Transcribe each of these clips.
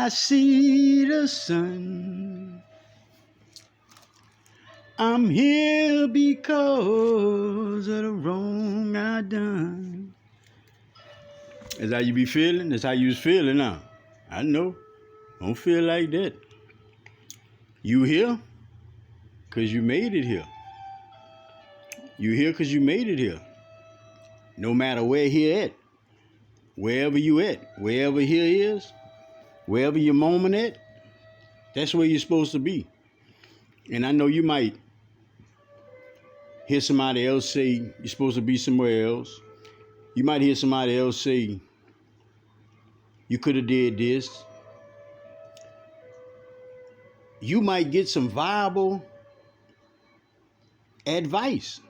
I see the sun. I'm here because of the wrong I done. That's how you be feeling? That's how you was feeling now. I know. Don't feel like that. You here? Because you made it here. You here because you made it here. No matter where here at. Wherever you at. Wherever here is. Wherever your moment at. That's where you're supposed to be. And I know you might hear somebody else say you're supposed to be somewhere else. You might hear somebody else say you could have did this. You might get some viable advice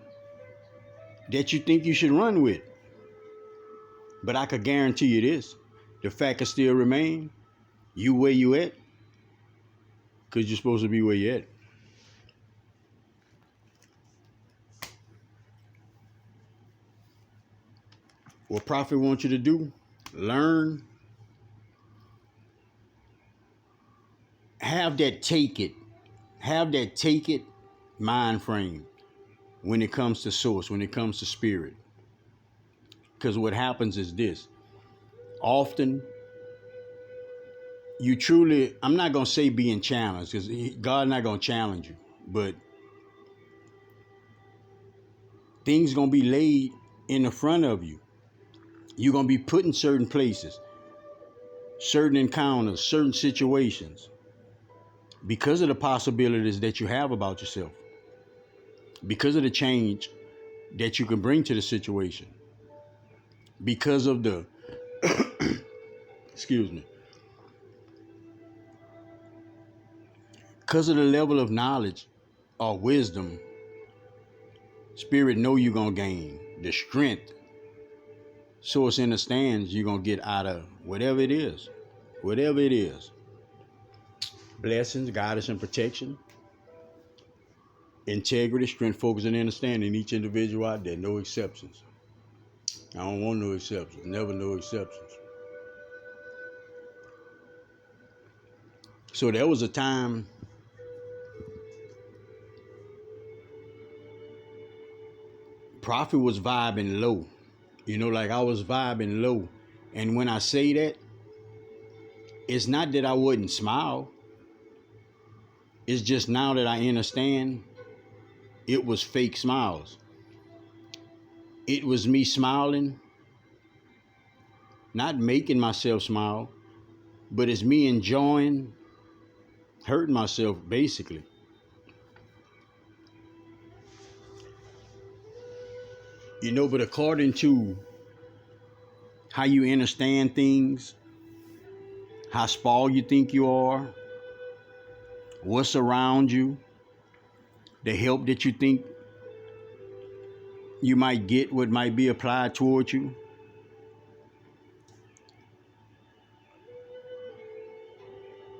that you think you should run with. But I could guarantee you this. The fact can still remain. You where you at. Because you're supposed to be where you at. What Prophet wants you to do, learn. Have that take it mind frame when it comes to source, when it comes to spirit. Because what happens is this. Often, you truly, I'm not going to say being challenged, because God's not going to challenge you, but things going to be laid in the front of you. You're going to be put in certain places, certain encounters, certain situations, because of the possibilities that you have about yourself, because of the change that you can bring to the situation, because of the, excuse me, because of the level of knowledge or wisdom, spirit know you're going to gain, the strength, source understands you're going to get out of whatever it is. Whatever it is. Blessings, guidance, and protection. Integrity, strength, focus, and understanding. Each individual out there, no exceptions. I don't want no exceptions. Never no exceptions. So there was a time Prophet was vibing low. You know, like I was vibing low. And when I say that, it's not that I wouldn't smile. It's just now that I understand it was fake smiles. It was me smiling, not making myself smile, but it's me enjoying hurting myself, basically. You know, but according to how you understand things, how small you think you are, what's around you, the help that you think you might get, what might be applied towards you,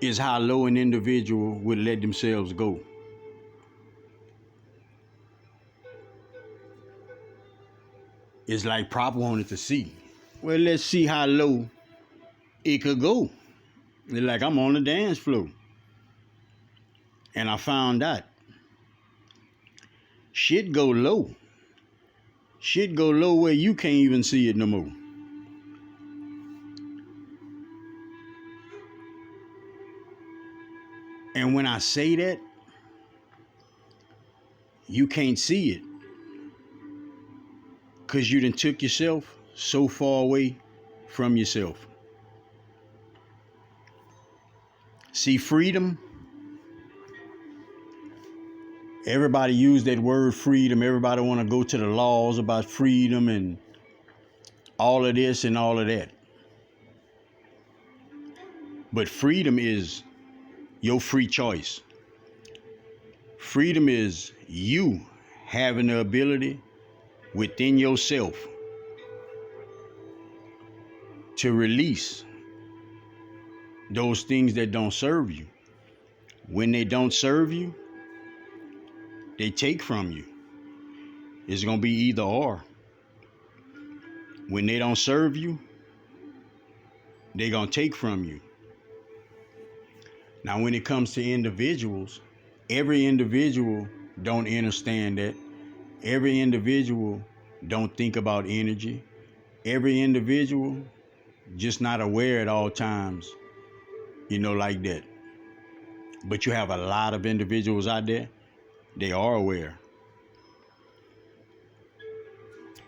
is how low an individual would let themselves go. It's like Prophet wanted to see. Well, let's see how low it could go. It's like I'm on the dance floor. And I found out shit go low. Shit go low where you can't even see it no more. And when I say that, you can't see it. Because you done took yourself so far away from yourself. See, freedom. Everybody use that word freedom. Everybody want to go to the laws about freedom and all of this and all of that. But freedom is your free choice. Freedom is you having the ability within yourself to release those things that don't serve you. When they don't serve you, they take from you. It's going to be either or. When they don't serve you, they're going to take from you. Now, when it comes to individuals, every individual don't understand that. Every individual don't think about energy. Every individual just not aware at all times, like that. But you have a lot of individuals out there, they are aware.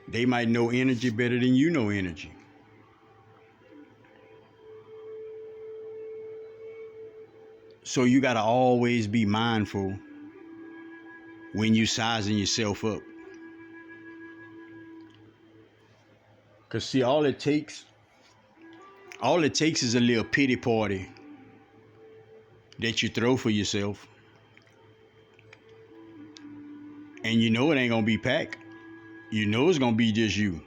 They might know energy better than you know energy. So you got to always be mindful when you sizing yourself up. Because see, all it takes is a little pity party that you throw for yourself. And you know it ain't going to be packed. You know it's going to be just you.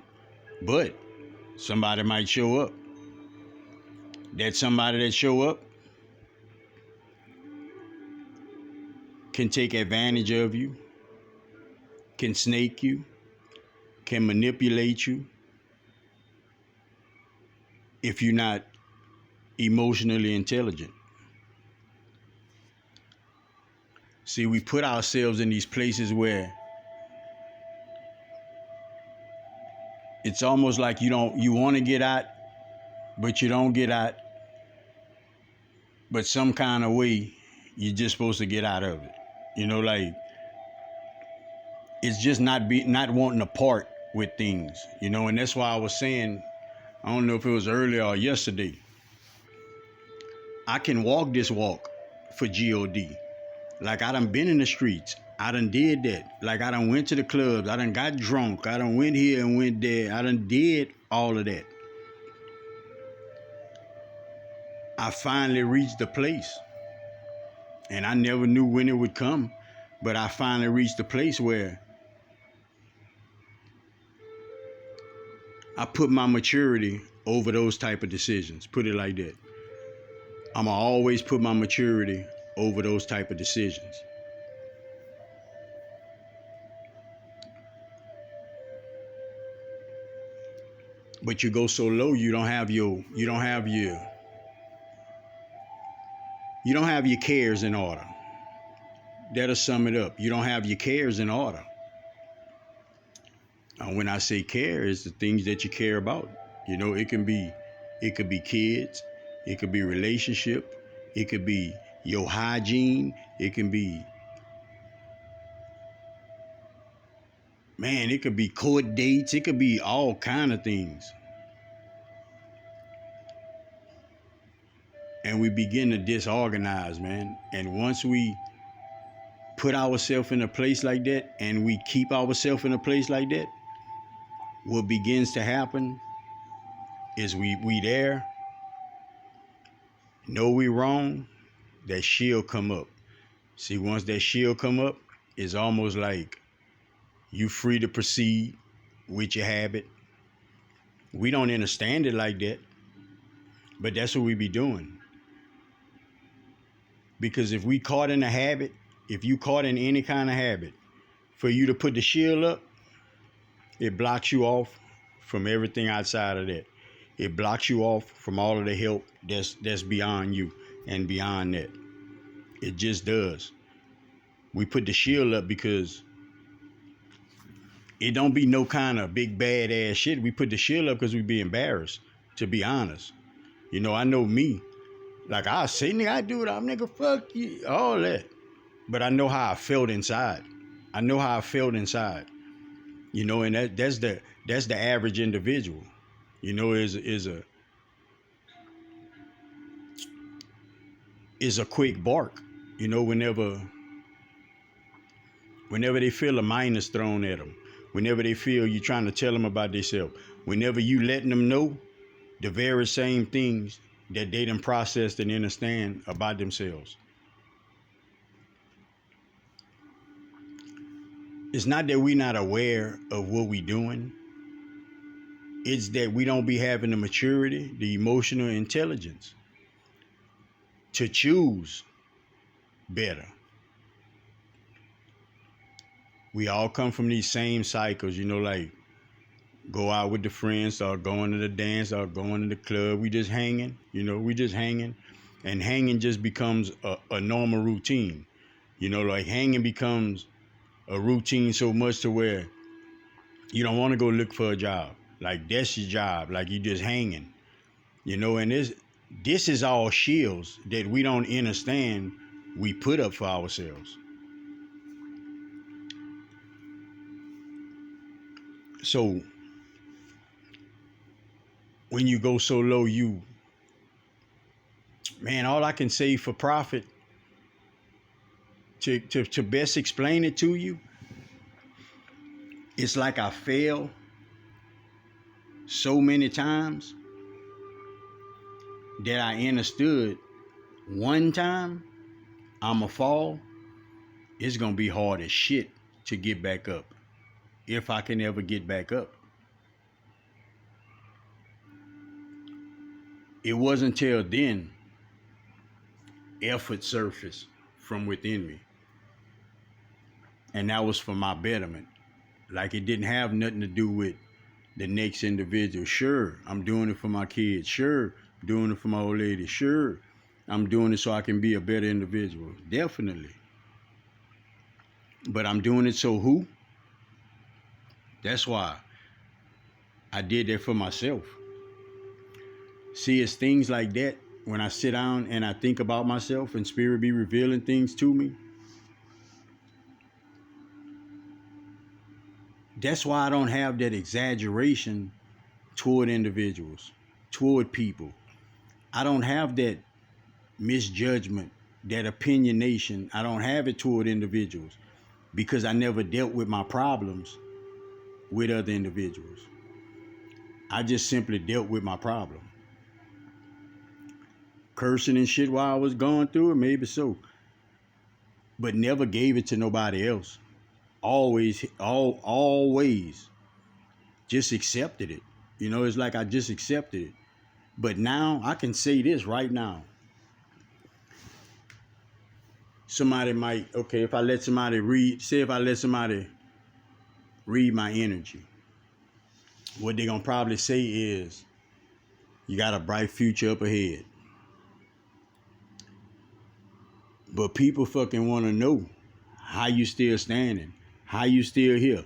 But somebody might show up. That somebody that show up can take advantage of you, can snake you, can manipulate you if you're not emotionally intelligent. See, we put ourselves in these places where it's almost like you want to get out, but you don't get out. But some kind of way, you're just supposed to get out of it. Like it's just not wanting to part with things, and that's why I was saying, I don't know if it was earlier or yesterday, I can walk this walk for God. Like I done been in the streets. I done did that. Like I done went to the clubs. I done got drunk. I done went here and went there. I done did all of that. I finally reached the place. And I never knew when it would come. But I finally reached the place where I put my maturity over those type of decisions. Put it like that. I'ma always put my maturity over those type of decisions. But you go so low, you don't have your cares in order. That'll sum it up. You don't have your cares in order. When I say care, it's the things that you care about. It could be kids, it could be relationship, it could be your hygiene, it could be court dates, it could be all kind of things. And we begin to disorganize, man. And once we put ourselves in a place like that and we keep ourselves in a place like that, what begins to happen is we there, know we wrong, that shield come up. See, once that shield come up, it's almost like you free to proceed with your habit. We don't understand it like that, but that's what we be doing. Because if we caught in a habit, if you caught in any kind of habit, for you to put the shield up, it blocks you off from everything outside of that. It blocks you off from all of the help that's beyond you and beyond that. It just does. We put the shield up because it don't be no kind of big bad ass shit. We put the shield up because we be embarrassed, to be honest. I know me. Like I say, nigga, I do it. I'm nigga, fuck you, all that. But I know how I felt inside. And that's the average individual. Is a quick bark. Whenever they feel a minus thrown at them, whenever they feel you trying to tell them about themselves, whenever you letting them know the very same things that they done processed and understand about themselves. It's not that we not aware of what we doing. It's that we don't be having the maturity, the emotional intelligence to choose better. We all come from these same cycles, like go out with the friends, or going to the dance, or going to the club. We just hanging, And hanging just becomes a normal routine. Like hanging becomes a routine so much to where you don't want to go look for a job. Like that's your job. Like you just hanging. And this is all shields that we don't understand we put up for ourselves. So when you go so low, man, all I can say for Prophet to best explain it to you, it's like I failed so many times that I understood one time I'ma fall, it's gonna be hard as shit to get back up. If I can ever get back up. It wasn't till then effort surfaced from within me. And that was for my betterment. Like it didn't have nothing to do with the next individual. Sure, I'm doing it for my kids. Sure, I'm doing it for my old lady. Sure, I'm doing it so I can be a better individual. Definitely. But I'm doing it so who? That's why I did that for myself. See, it's things like that when I sit down and I think about myself and Spirit be revealing things to me. That's why I don't have that exaggeration toward individuals, toward people. I don't have that misjudgment, that opinionation. I don't have it toward individuals because I never dealt with my problems with other individuals. I just simply dealt with my problem. Cursing and shit while I was going through it, maybe so. But never gave it to nobody else. Always just accepted it. It's like I just accepted it. But now I can say this right now. Somebody might, okay, if I let somebody read my energy, what they're gonna probably say is, you got a bright future up ahead. But people fucking wanna know how you still standing, how you still here.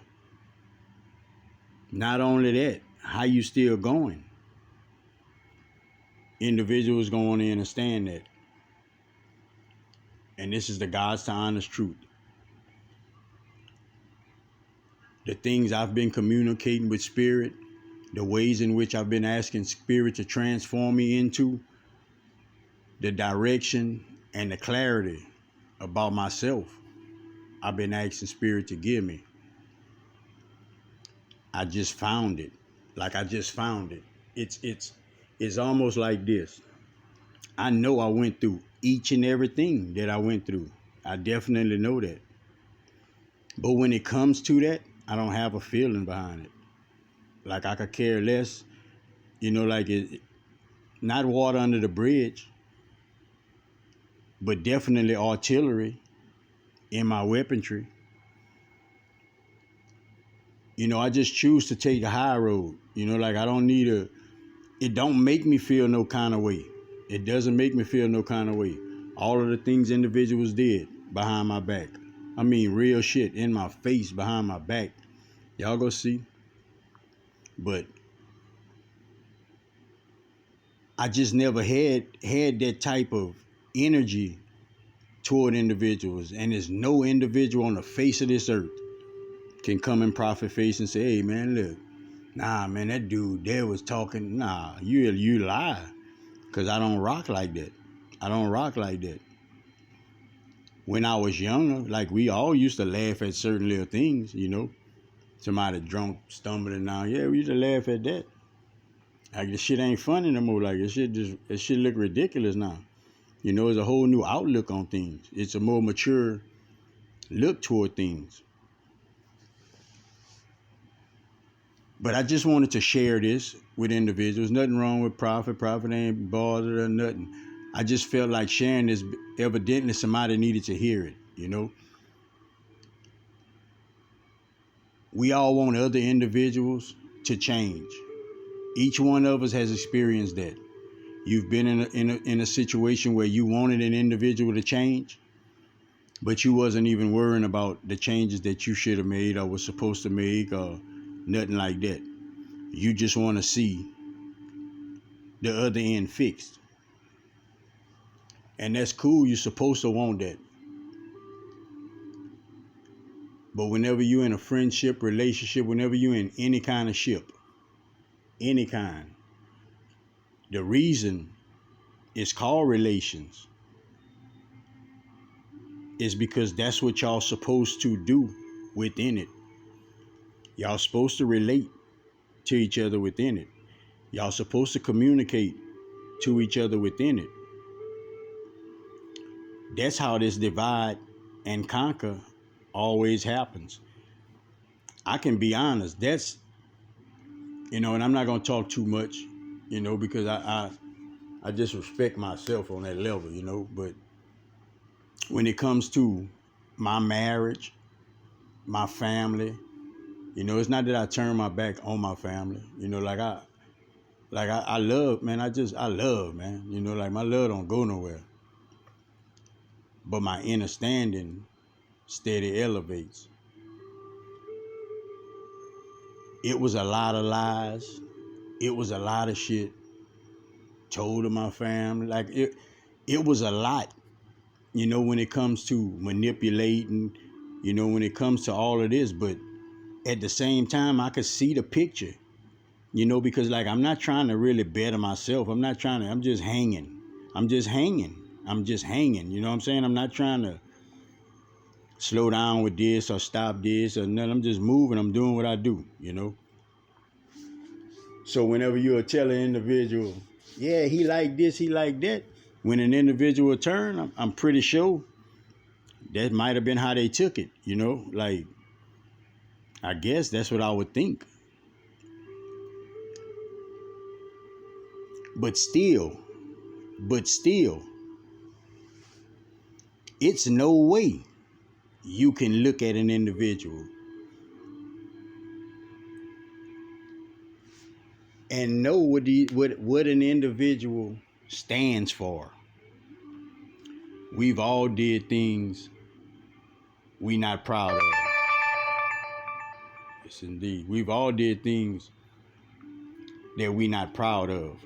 Not only that, how you still going. Individuals gonna want to understand that. And this is the God's to honest truth. The things I've been communicating with Spirit, the ways in which I've been asking Spirit to transform me into, the direction and the clarity about myself, I've been asking Spirit to give me. I just found it. Like I just found it. It's almost like this. I know I went through each and everything that I went through. I definitely know that. But when it comes to that, I don't have a feeling behind it. Like I could care less. Like it, not water under the bridge, but definitely artillery in my weaponry. I just choose to take the high road. Like I don't need it don't make me feel no kind of way. It doesn't make me feel no kind of way. All of the things individuals did behind my back. I mean, real shit in my face, behind my back. Y'all go see. But I just never had that type of energy toward individuals. And there's no individual on the face of this earth can come in Prophet face and say, hey, man, look. Nah, man, that dude there was talking. Nah, you lie. Because I don't rock like that. I don't rock like that. When I was younger, like we all used to laugh at certain little things, Somebody drunk, stumbling down. Yeah, we used to laugh at that. Like the shit ain't funny no more. Like it shit look ridiculous now. It's a whole new outlook on things. It's a more mature look toward things. But I just wanted to share this with individuals. Nothing wrong with Prophet. Prophet ain't bothered or nothing. I just felt like sharing this. Evidently, somebody needed to hear it, We all want other individuals to change. Each one of us has experienced that. You've been in a situation where you wanted an individual to change, but you wasn't even worrying about the changes that you should have made or was supposed to make or nothing like that. You just want to see the other end fixed. And that's cool. You're supposed to want that. But whenever you're in a friendship, relationship, whenever you're in any kind of ship, any kind, the reason it's called relations is because that's what y'all supposed to do within it. Y'all supposed to relate to each other within it. Y'all supposed to communicate to each other within it. That's how this divide and conquer always happens. I can be honest. That's, and I'm not going to talk too much, because I just respect myself on that level, but when it comes to my marriage, my family, it's not that I turn my back on my family, I love, man, I love, man, my love don't go nowhere. But my understanding steady elevates. It was a lot of lies. It was a lot of shit told to my family. It was a lot, when it comes to manipulating, when it comes to all of this. But at the same time, I could see the picture, because I'm not trying to really better myself. I'm just hanging. I'm just hanging. You know what I'm saying? I'm not trying to slow down with this or stop this or nothing. I'm just moving. I'm doing what I do, So whenever you tell an individual, yeah, he like this, he like that, when an individual turn, I'm pretty sure that might have been how they took it, I guess that's what I would think. But still, it's no way you can look at an individual and know what an individual stands for. We've all did things we not proud of. Yes, indeed. We've all did things that we not proud of.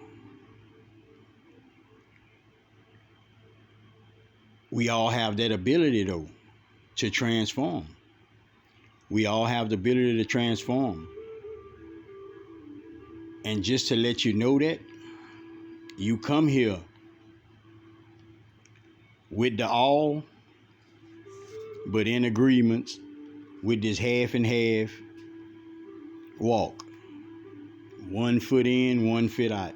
We all have that ability, though, to transform. We all have the ability to transform. And just to let you know that, you come here with the all, but in agreements with this half and half walk. 1 foot in, 1 foot out.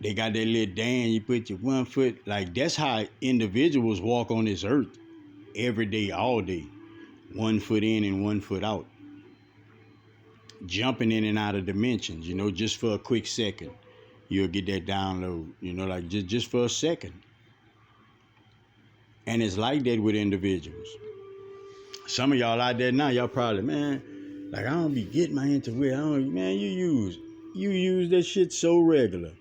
They got that little dance, you put your 1 foot, that's how individuals walk on this earth every day, all day. 1 foot in and 1 foot out. Jumping in and out of dimensions, just for a quick second. You'll get that download, just for a second. And it's like that with individuals. Some of y'all out there now, y'all probably, man, I don't be getting my intuition. Man, you use that shit so regular.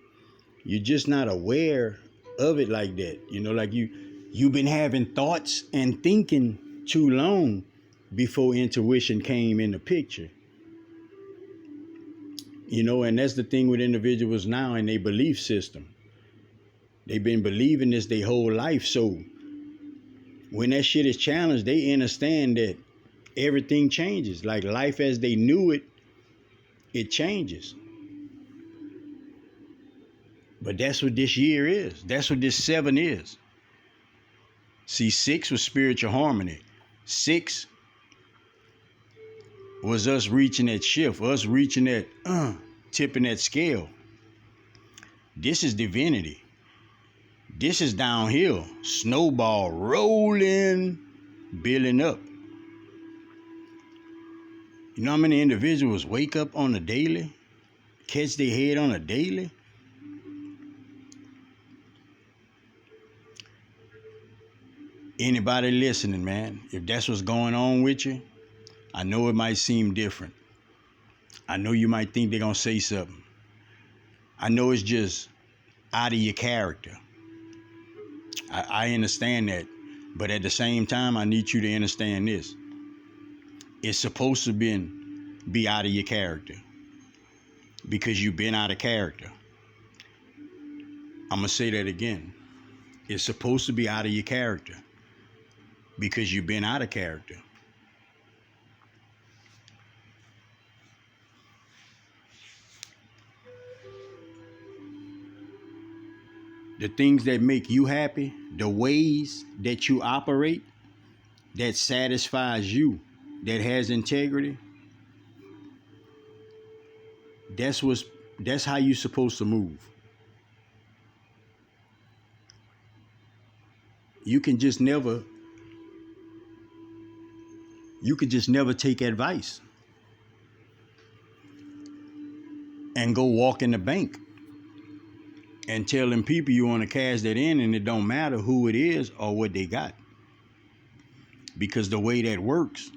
You're just not aware of it like that. You've been having thoughts and thinking too long before intuition came in the picture. And that's the thing with individuals now in their belief system. They've been believing this their whole life. So when that shit is challenged, they understand that everything changes. Like life as they knew it, it changes. But that's what this year is. That's what this 7 is. See, 6 was spiritual harmony. 6 was us reaching that shift, us reaching that, tipping that scale. This is divinity. This is downhill. Snowball rolling, building up. You know how many individuals wake up on a daily, catch their head on a daily? Anybody listening, man, if that's what's going on with you, I know it might seem different. I know you might think they're going to say something. I know it's just out of your character. I understand that. But at the same time, I need you to understand this. It's supposed to be out of your character because you've been out of character. I'm going to say that again. It's supposed to be out of your character because you've been out of character. The things that make you happy, the ways that you operate, that satisfies you, that has integrity, that's how you're supposed to move. You can just never take advice and go walk in the bank and tell them people you want to cash that in, and it don't matter who it is or what they got. Because the way that works,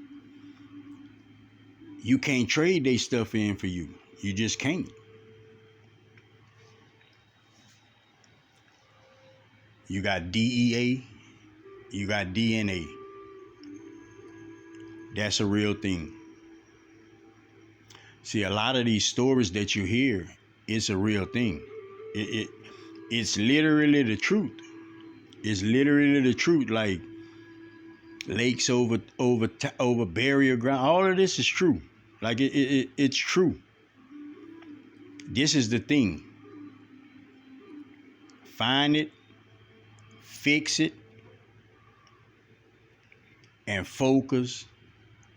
you can't trade their stuff in for you. You just can't. You got DEA, you got DNA. That's a real thing. See, a lot of these stories that you hear, it's a real thing. It's literally the truth. It's literally the truth. Like lakes over burial ground. All of this is true. Like it's true. This is the thing. Find it, fix it, and focus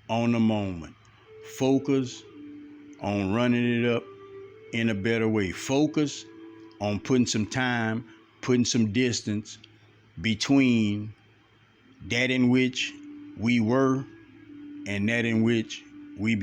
on the moment. Focus on running it up in a better way. Focus on putting some time, putting some distance between that in which we were and that in which we